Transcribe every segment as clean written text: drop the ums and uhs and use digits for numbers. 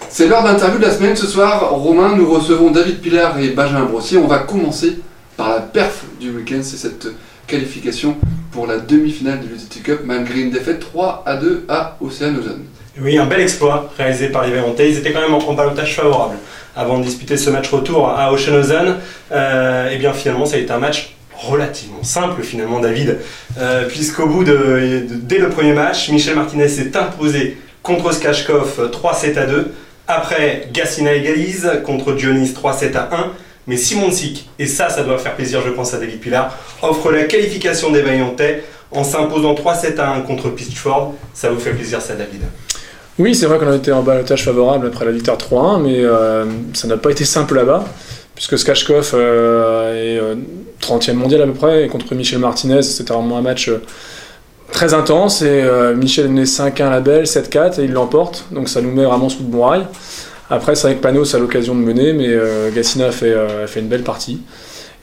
C'est l'heure d'interview de la semaine. Ce soir, Romain, nous recevons David Pilar et Benjamin Brossier. On va commencer par la perf du week-end. C'est cette qualification pour la demi-finale de l'UTT Cup malgré une défaite 3-2 à Oceanozone. Oui, un bel exploit réalisé par les Vaillantais. Ils étaient quand même en ballottage favorable avant de disputer ce match retour à Oceanozone. Et bien finalement, ça a été un match relativement simple finalement, David, puisqu'au bout dès le premier match, Michel Martinez s'est imposé contre Skachkov 3-7-2. Après, Gassina égalise contre Dionis 3-7-1. Mais Simonsic, et ça doit faire plaisir je pense à David Pilar, offre la qualification des Vaillantais en s'imposant 3-7-1 contre Pitchford. Ça vous fait plaisir ça, David? Oui, c'est vrai qu'on a été en ballottage favorable après la victoire 3-1, mais ça n'a pas été simple là-bas, puisque Skachkov est 30e mondial à peu près, et contre Michel Martinez, c'était vraiment un match très intense, et Michel est mené 5-1 à la belle, 7-4, et il l'emporte, donc ça nous met vraiment sous le bon rail. Après, c'est vrai que Panos a l'occasion de mener, mais Gassina a fait une belle partie.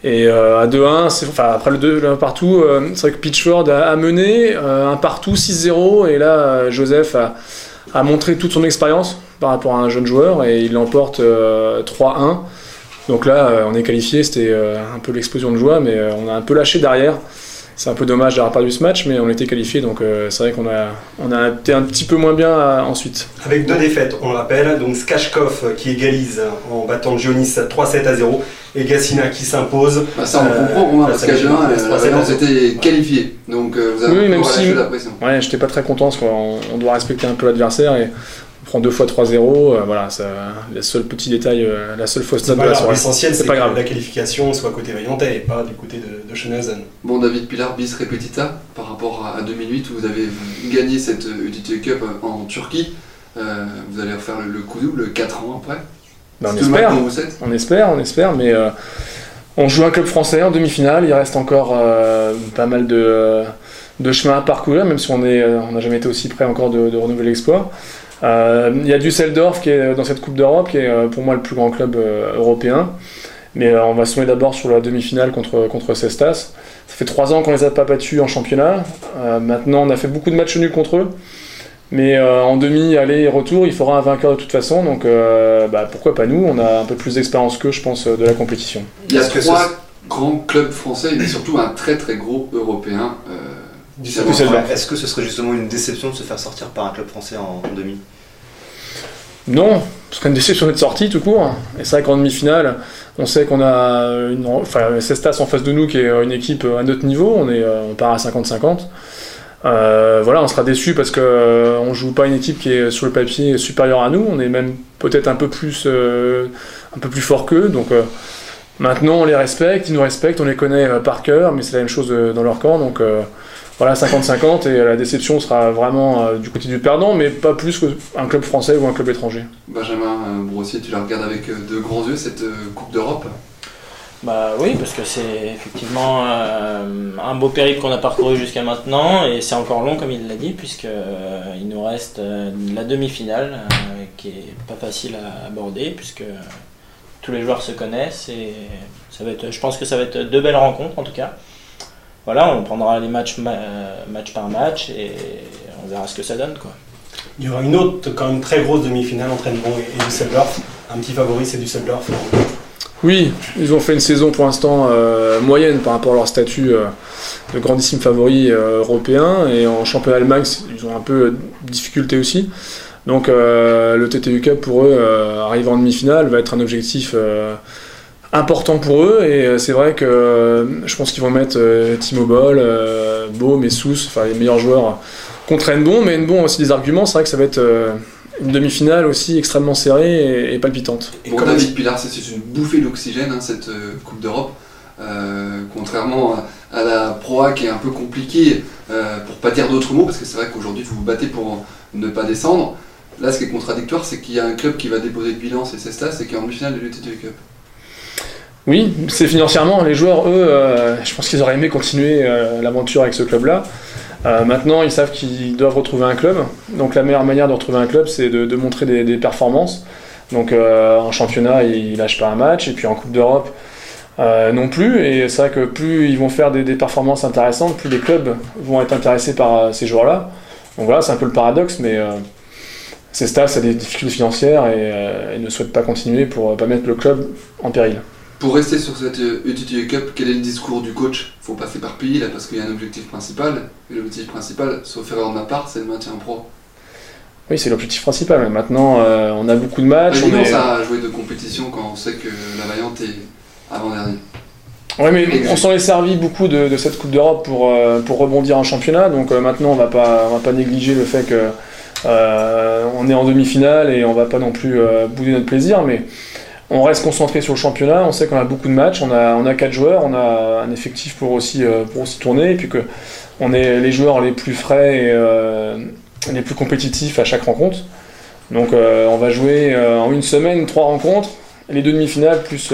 Et à 2-1, après le 2 partout, c'est vrai que Pitchford a mené, un partout, 6-0, et là, Joseph a montré toute son expérience par rapport à un jeune joueur, et il l'emporte 3-1. Donc là, on est qualifié, c'était un peu l'explosion de joie, mais on a un peu lâché derrière. C'est un peu dommage d'avoir perdu ce match, mais on était qualifié, donc c'est vrai qu'on a été un petit peu moins bien ensuite. Avec 2 défaites, on le rappelle, donc Skachkov qui égalise en battant Dionis 3-7-0, et Gassina qui s'impose. Ça on comprend, parce qu'A2-1, était qualifié, donc vous avez relâché la pression. Ouais, j'étais pas très content, parce qu'on doit respecter un peu l'adversaire, et on prend 2 fois 3-0, voilà, le seul petit détail, la seule fausse note de la soirée. L'essentiel, c'est que la qualification soit côté Vaillantais et pas du côté de Oceanozone. Bon, David Pilar, bis repetita, par rapport à 2008 où vous avez gagné cette UTT Cup en Turquie, vous allez refaire le coup double 4 ans après. On espère, mais on joue un club français en demi-finale, il reste encore pas mal de chemin à parcourir, même si on n'a jamais été aussi près encore de renouveler l'exploit. Il y a Düsseldorf qui est dans cette Coupe d'Europe, qui est pour moi le plus grand club européen. Mais on va se tourner d'abord sur la demi-finale contre Cestas. Ça fait 3 ans qu'on les a pas battus en championnat. Maintenant, on a fait beaucoup de matchs nuls contre eux. Mais en demi, aller et retour, il faudra un vainqueur de toute façon. Donc pourquoi pas nous? On a un peu plus d'expérience qu'eux, je pense, de la compétition. Il y a 3 grands clubs français, mais surtout un très très gros européen. Est-ce que ce serait justement une déception de se faire sortir par un club français en demi? Non, ce serait une déception d'être sorti tout court. Et c'est vrai qu'en demi-finale, on sait qu'on a Cestas en face de nous qui est une équipe à notre niveau, on part à 50-50. On sera déçus parce qu'on ne joue pas une équipe qui est sur le papier supérieure à nous, on est même peut-être un peu plus fort qu'eux. Donc maintenant on les respecte, ils nous respectent, on les connaît par cœur, mais c'est la même chose dans leur camp. Donc 50-50, et la déception sera vraiment du côté du perdant, mais pas plus qu'un club français ou un club étranger. Benjamin Brossier, tu la regardes avec de grands yeux cette Coupe d'Europe? Oui, parce que c'est effectivement un beau périple qu'on a parcouru jusqu'à maintenant, et c'est encore long comme il l'a dit, puisqu'il nous reste la demi-finale qui est pas facile à aborder, puisque tous les joueurs se connaissent, et je pense que ça va être 2 belles rencontres en tout cas. Voilà, on prendra les match par match et on verra ce que ça donne, quoi. Il y aura une autre quand même très grosse demi-finale entre Hennebont et Düsseldorf. Un petit favori, c'est Düsseldorf. Oui, ils ont fait une saison pour l'instant moyenne par rapport à leur statut de grandissime favori européen, et en championnat allemand ils ont un peu de difficulté aussi. Donc le TTU Cup pour eux, arriver en demi-finale, va être un objectif important pour eux, et c'est vrai que je pense qu'ils vont mettre Timo Boll, Baum et Sousse, les meilleurs joueurs contre Hennebont, mais Hennebont a aussi des arguments. C'est vrai que ça va être une demi-finale aussi extrêmement serrée et palpitante. Bon, David Pilar, c'est une bouffée d'oxygène cette Coupe d'Europe, contrairement à la Pro A qui est un peu compliquée, pour pas dire d'autres mots, parce que c'est vrai qu'aujourd'hui vous vous battez pour ne pas descendre. Là, ce qui est contradictoire, c'est qu'il y a un club qui va déposer le bilan, c'est Cestas, et qui est en demi-finale de l'UTT Cup. Oui, c'est financièrement, les joueurs, eux, je pense qu'ils auraient aimé continuer l'aventure avec ce club-là. Maintenant, ils savent qu'ils doivent retrouver un club. Donc la meilleure manière de retrouver un club, c'est de montrer des performances. Donc en championnat, ils ne lâchent pas un match, et puis en Coupe d'Europe non plus. Et c'est vrai que plus ils vont faire des performances intéressantes, plus les clubs vont être intéressés par ces joueurs-là. Donc voilà, c'est un peu le paradoxe, mais Cestas a des difficultés financières et ne souhaite pas continuer pour pas mettre le club en péril. Pour rester sur cette UTT Cup, quel est le discours du coach? Faut pas s'éparpiller là parce qu'il y a un objectif principal. Et l'objectif principal, sauf erreur de ma part, c'est le maintien en pro. Oui, c'est l'objectif principal. Mais maintenant, on a beaucoup de matchs. On commence à jouer de compétition quand on sait que la Vaillante est avant-dernier. Oui, mais on s'en est servi beaucoup de cette Coupe d'Europe pour rebondir en championnat. Donc maintenant, on va pas négliger le fait que on est en demi-finale et on va pas non plus bouder notre plaisir. Mais on reste concentré sur le championnat. On sait qu'on a beaucoup de matchs. On a 4 joueurs. On a un effectif pour aussi tourner. Et puis que on est les joueurs les plus frais et les plus compétitifs à chaque rencontre. Donc on va jouer en une semaine 3 rencontres. Les 2 demi-finales plus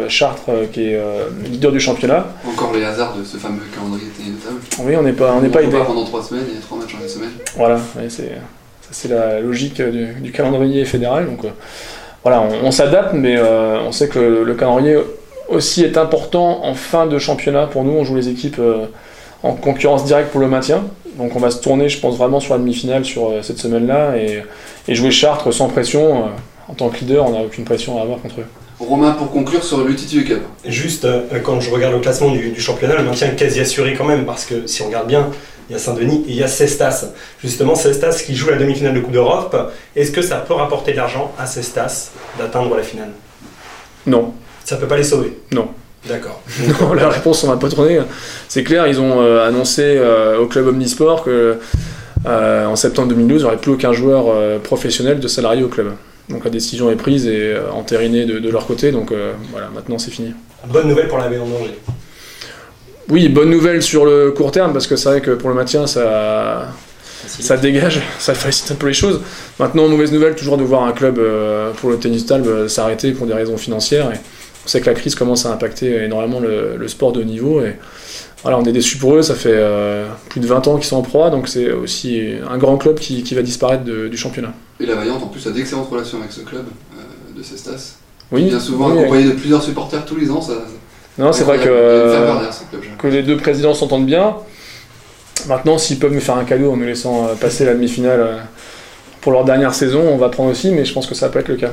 Chartres qui est leader du championnat. Encore les hasards de ce fameux calendrier notable. Oui, on n'est pas aidé. Pendant 3 semaines, il y a 3 matchs en une semaine. Voilà, ouais, c'est la logique du calendrier fédéral. Donc voilà, on s'adapte, mais on sait que le calendrier aussi est important en fin de championnat. Pour nous, on joue les équipes en concurrence directe pour le maintien. Donc on va se tourner, je pense, vraiment sur la demi-finale sur cette semaine-là et jouer Chartres sans pression. En tant que leader, on n'a aucune pression à avoir contre eux. Romain, pour conclure sur l'UTT Cup. Juste, quand je regarde le classement du championnat, le maintien est quasi assuré quand même, parce que si on regarde bien, il y a Saint-Denis et il y a Cestas. Justement, Cestas qui joue la demi-finale de Coupe d'Europe, est-ce que ça peut rapporter de l'argent à Cestas d'atteindre la finale? Non. Ça peut pas les sauver? Non. D'accord. Non, la réponse, on va pas tourner. C'est clair, ils ont annoncé au club Omnisport que en septembre 2012, il n'y aurait plus aucun joueur professionnel de salarié au club. Donc la décision est prise et entérinée de leur côté, donc voilà, maintenant c'est fini. Bonne nouvelle pour la Baie en danger. Oui, bonne nouvelle sur le court terme, parce que c'est vrai que pour le maintien, ça dégage, ça facilite un peu les choses. Maintenant, mauvaise nouvelle, toujours de voir un club pour le tennis table s'arrêter pour des raisons financières. Et on sait que la crise commence à impacter énormément le sport de haut niveau. Et voilà, on est déçus pour eux, ça fait plus de 20 ans qu'ils sont en proie, donc c'est aussi un grand club qui va disparaître du championnat. Et la Vaillante, en plus, a d'excellentes relations avec ce club de Cestas. Oui, bien souvent accompagné de plusieurs supporters tous les ans. Non, c'est vrai que les deux présidents s'entendent bien. Maintenant, s'ils peuvent nous faire un cadeau en nous laissant passer la demi-finale pour leur dernière saison, on va prendre aussi, mais je pense que ça va pas être le cas.